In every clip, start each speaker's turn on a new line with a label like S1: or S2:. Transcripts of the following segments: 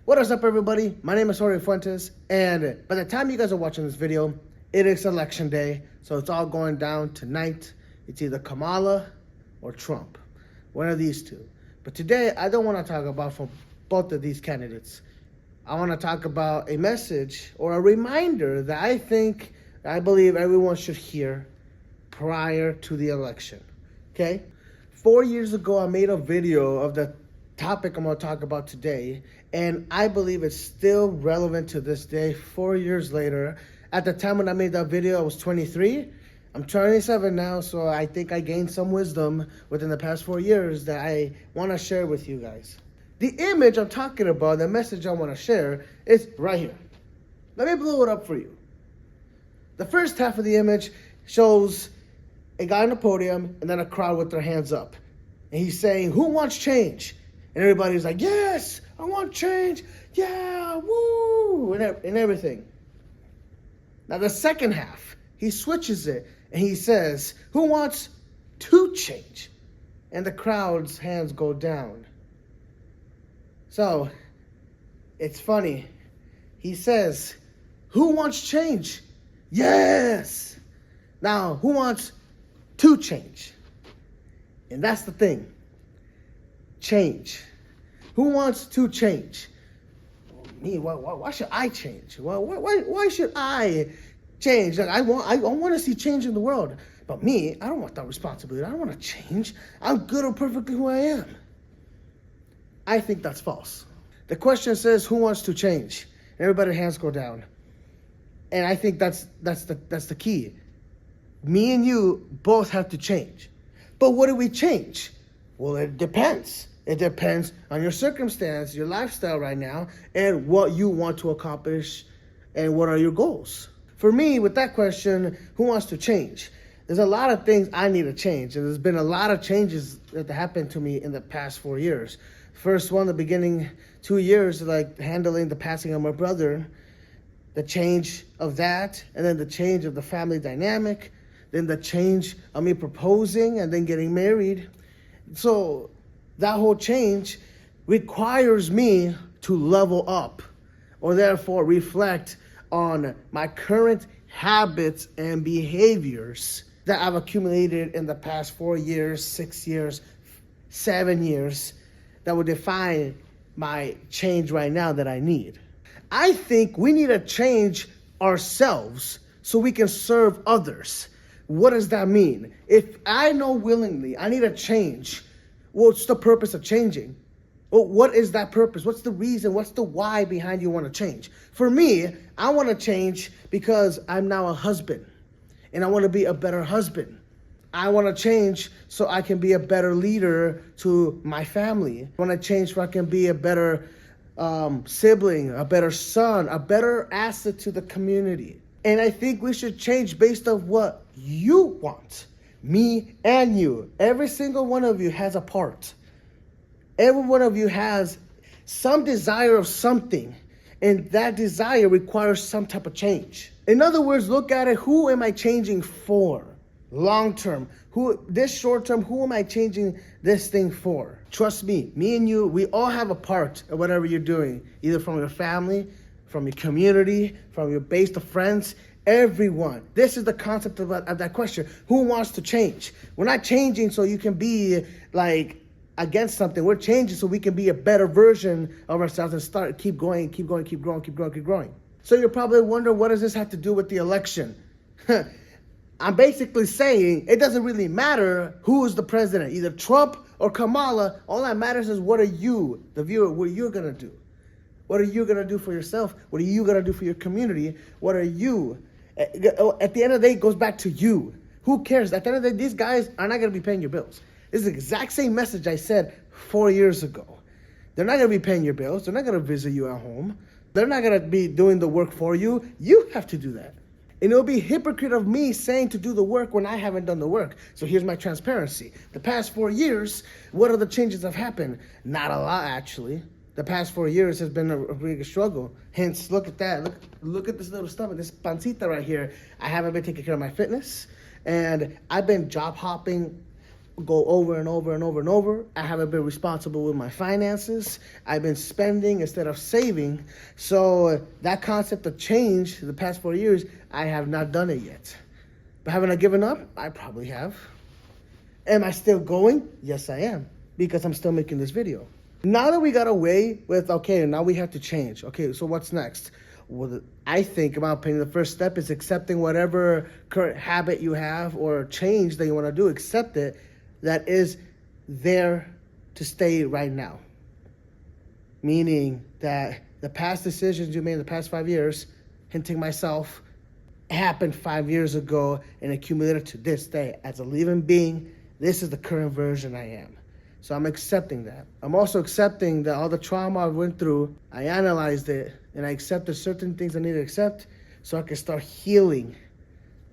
S1: What is up, everybody? My name is Jorge Fuentes, and by the time you guys are watching this video, it is election day, so it's all going down tonight. It's either Kamala or Trump, one of these two. But today, I don't want to talk about for both of these candidates. I want to talk about a message or a reminder that I believe everyone should hear prior to the election, okay? 4 years ago, I made a video of the topic I'm going to talk about today, and I believe it's still relevant to this day, 4 years later. At the time when I made that video, I was 23. I'm 27 now, so I think I gained some wisdom within the past 4 years that I want to share with you guys. The image I'm talking about, the message I want to share, is right here. Let me blow it up for you. The first half of the image shows a guy on the podium and then a crowd with their hands up. And he's saying, "Who wants change?" And everybody's like, "Yes, I want change. Yeah, woo," and everything. Now the second half, he switches it and he says, "Who wants to change?" And the crowd's hands go down. So, it's funny. He says, "Who wants change?" Yes. Now, who wants to change? And that's the thing. Change. Who wants to change? Me. Why should I change? Why should I change? Like I want to see change in the world. But me, I don't want that responsibility. I don't want to change. I'm good or perfectly who I am. I think that's false. The question says, "Who wants to change?" Everybody's hands go down. And I think that's the key. Me and you both have to change. But what do we change? Well, it depends. It depends on your circumstance, your lifestyle right now, and what you want to accomplish and what are your goals. For me, with that question, who wants to change? There's a lot of things I need to change, and there's been a lot of changes that happened to me in the past 4 years. First one, the beginning 2 years, like handling the passing of my brother, the change of that, and then the change of the family dynamic, then the change of me proposing and then getting married. So that whole change requires me to level up, or therefore reflect on my current habits and behaviors that I've accumulated in the past 4 years, 6 years, 7 years, that would define my change right now that I need. I think we need to change ourselves so we can serve others. What does that mean? If I know willingly I need to change, what's the purpose of changing? Well, what is that purpose? What's the reason? What's the why behind you want to change? For me, I want to change because I'm now a husband and I want to be a better husband. I want to change so I can be a better leader to my family. I want to change so I can be a better sibling, a better son, a better asset to the community. And I think we should change based on what you want. Me and you. Every single one of you has a part. Every one of you has some desire of something. And that desire requires some type of change. In other words, look at it. Who am I changing for? Long term. This short term, who am I changing this thing for? Trust me and you, we all have a part of whatever you're doing. Either from your family, from your community, from your base of friends, everyone. This is the concept of that question. Who wants to change? We're not changing so you can be like against something. We're changing so we can be a better version of ourselves and keep growing. So you're probably wondering, what does this have to do with the election? I'm basically saying it doesn't really matter who is the president, either Trump or Kamala. All that matters is what are you, the viewer, what you're going to do. What are you going to do for yourself? What are you going to do for your community? What are you? At the end of the day, it goes back to you. Who cares? At the end of the day, these guys are not going to be paying your bills. This is the exact same message I said 4 years ago. They're not going to be paying your bills. They're not going to visit you at home. They're not going to be doing the work for you. You have to do that. And it will be hypocrite of me saying to do the work when I haven't done the work. So here's my transparency. The past 4 years, what are the changes that have happened? Not a lot, actually. The past 4 years has been a big struggle. Hence, look at that. Look at this little stomach, this pancita right here. I haven't been taking care of my fitness. And I've been job hopping go over and over and over and over. I haven't been responsible with my finances. I've been spending instead of saving. So that concept of change the past 4 years, I have not done it yet. But haven't I given up? I probably have. Am I still going? Yes, I am, because I'm still making this video. Now that we got away with, okay, now we have to change. Okay, so what's next? Well, I think, in my opinion, the first step is accepting whatever current habit you have or change that you want to do. Accept it, that is there to stay right now. Meaning that the past decisions you made in the past 5 years, hinting myself, happened 5 years ago and accumulated to this day. As a living being, this is the current version I am. So I'm accepting that. I'm also accepting that all the trauma I went through, I analyzed it, and I accepted certain things I need to accept so I can start healing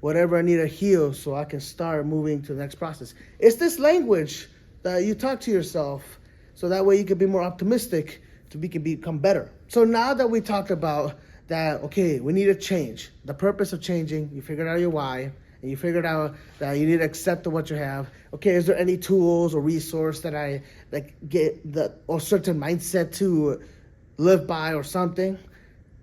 S1: whatever I need to heal so I can start moving to the next process. It's this language that you talk to yourself so that way you can be more optimistic so we can become better. So now that we talked about that, okay, we need to change. The purpose of changing, you figured out your why, and you figured out that you need to accept what you have. Okay, is there any tools or resource that I get the or certain mindset to live by or something?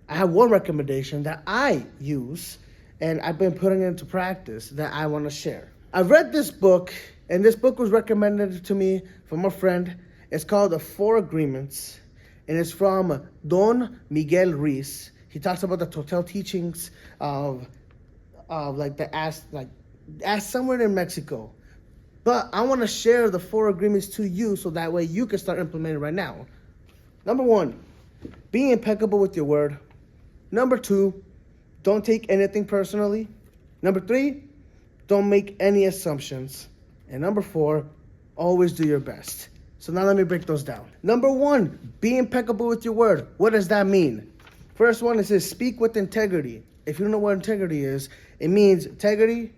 S1: I have one recommendation that I use, and I've been putting it into practice that I want to share. I've read this book, and this book was recommended to me from a friend. It's called The Four Agreements, and it's from Don Miguel Ruiz. He talks about the Total teachings of somewhere in Mexico. But I want to share the four agreements to you so that way you can start implementing right now. Number 1, be impeccable with your word. Number 2, don't take anything personally. Number 3, don't make any assumptions. And number 4, always do your best. So now let me break those down. Number 1, be impeccable with your word. What does that mean? First one, it says speak with integrity. If you don't know what integrity is, it means integrity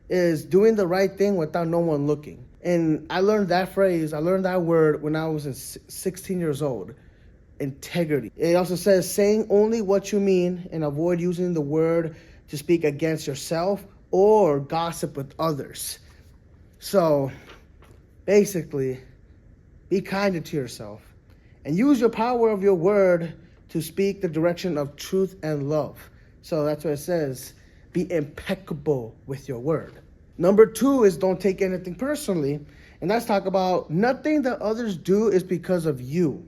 S1: is doing the right thing without no one looking. And I learned that word when I was 16 years old. Integrity. It also says saying only what you mean and avoid using the word to speak against yourself or gossip with others. So basically, be kinder to yourself and use your power of your word to speak the direction of truth and love. So that's what it says. Be impeccable with your word. Number 2 is don't take anything personally. And that's talk about nothing that others do is because of you.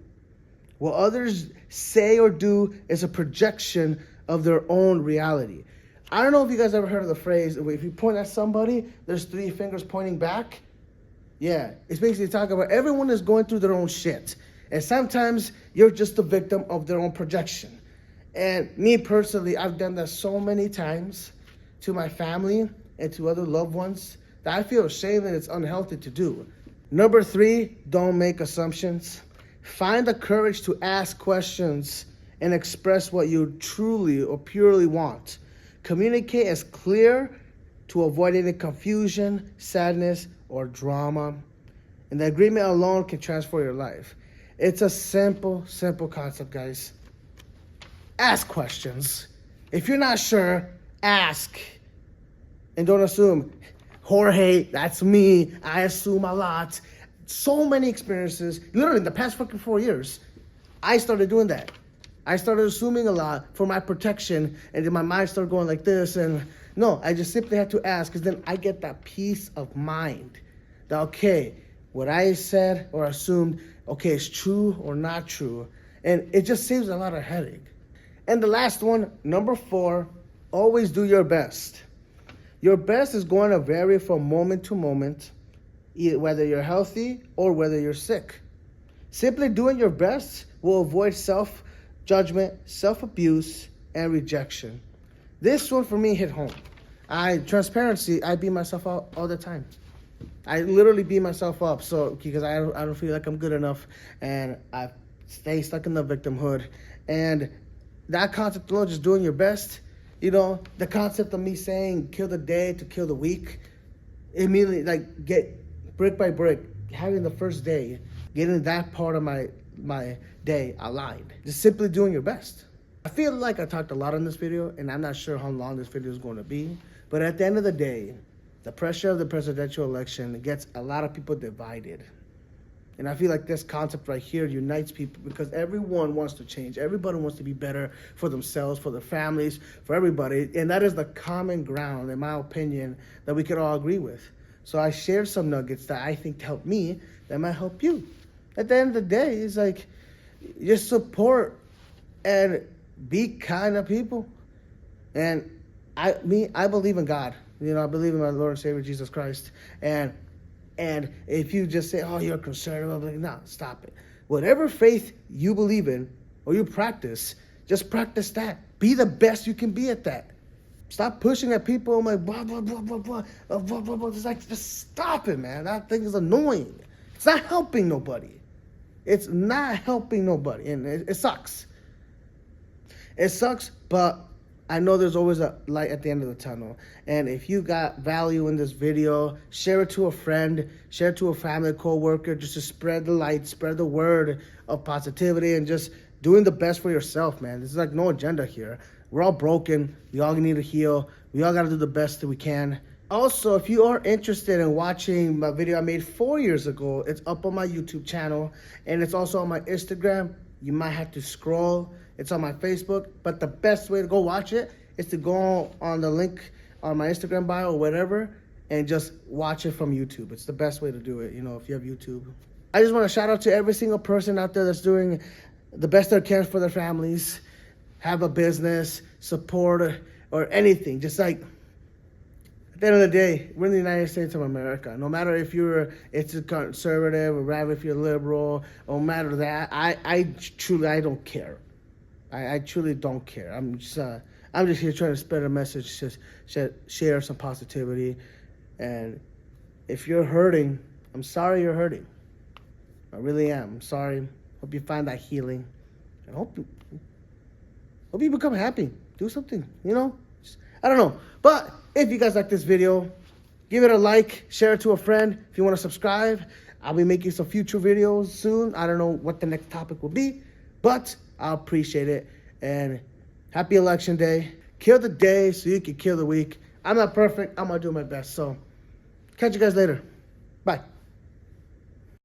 S1: What others say or do is a projection of their own reality. I don't know if you guys ever heard of the phrase, if you point at somebody, there's 3 fingers pointing back. Yeah, it's basically talking about everyone is going through their own shit. And sometimes you're just the victim of their own projection. And me personally, I've done that so many times to my family and to other loved ones that I feel ashamed that it's unhealthy to do. Number 3, don't make assumptions. Find the courage to ask questions and express what you truly or purely want. Communicate as clear to avoid any confusion, sadness, or drama. And the agreement alone can transform your life. It's a simple concept, guys. Ask questions. If you're not sure, ask. And don't assume. Jorge, that's me. I assume a lot. So many experiences. Literally, in the past fucking 4 years, I started doing that. I started assuming a lot for my protection, and then my mind started going like this. And no, I just simply had to ask, because then I get that peace of mind. That, okay, what I said or assumed, okay, it's true or not true. And it just saves a lot of headache. And the last one, number 4, always do your best. Your best is going to vary from moment to moment, whether you're healthy or whether you're sick. Simply doing your best will avoid self-judgment, self-abuse, and rejection. This one for me hit home. I beat myself up all the time. I literally beat myself up because I don't feel like I'm good enough, and I stay stuck in the victimhood. And that concept alone, just doing your best, the concept of me saying kill the day to kill the week, immediately get brick by brick, having the first day, getting that part of my day aligned. Just simply doing your best. I feel like I talked a lot in this video, and I'm not sure how long this video is going to be, but at the end of the day, The pressure of the presidential election gets a lot of people divided. And I feel like this concept right here unites people because everyone wants to change. Everybody wants to be better for themselves, for their families, for everybody. And that is the common ground, in my opinion, that we could all agree with. So I shared some nuggets that I think help me, that might help you. At the end of the day, it's like, just support and be kind to people. And I believe in God. I believe in my Lord and Savior, Jesus Christ. And if you just say, oh, you're conservative, I'm like, no, stop it. Whatever faith you believe in or you practice, just practice that. Be the best you can be at that. Stop pushing at people and like, blah, blah, blah, blah, blah, blah, blah, blah. Just stop it, man. That thing is annoying. It's not helping nobody. It's not helping nobody. And it sucks. It sucks, but I know there's always a light at the end of the tunnel. And if you got value in this video, share it to a friend, share it to a family, co-worker, just to spread the light, spread the word of positivity and just doing the best for yourself, man. There's like no agenda here. We're all broken. We all need to heal. We all got to do the best that we can. Also, if you are interested in watching my video I made 4 years ago, it's up on my YouTube channel and it's also on my Instagram. You might have to scroll. It's on my Facebook, but the best way to go watch it is to go on the link on my Instagram bio or whatever and just watch it from YouTube. It's the best way to do it, if you have YouTube. I just want to shout out to every single person out there that's doing the best they can for their families, have a business, support, or anything. Just like, at the end of the day, we're in the United States of America. No matter if it's a conservative or rather if you're liberal, no matter that, I truly don't care. I truly don't care. I'm just here trying to spread a message, just share some positivity. And if you're hurting, I'm sorry you're hurting. I really am. I'm sorry. Hope you find that healing. And hope you become happy. Do something, I don't know. But if you guys like this video, give it a like, share it to a friend. If you want to subscribe, I'll be making some future videos soon. I don't know what the next topic will be, but I appreciate it. And happy election day. Kill the day so you can kill the week. I'm not perfect. I'm going to do my best. So catch you guys later. Bye.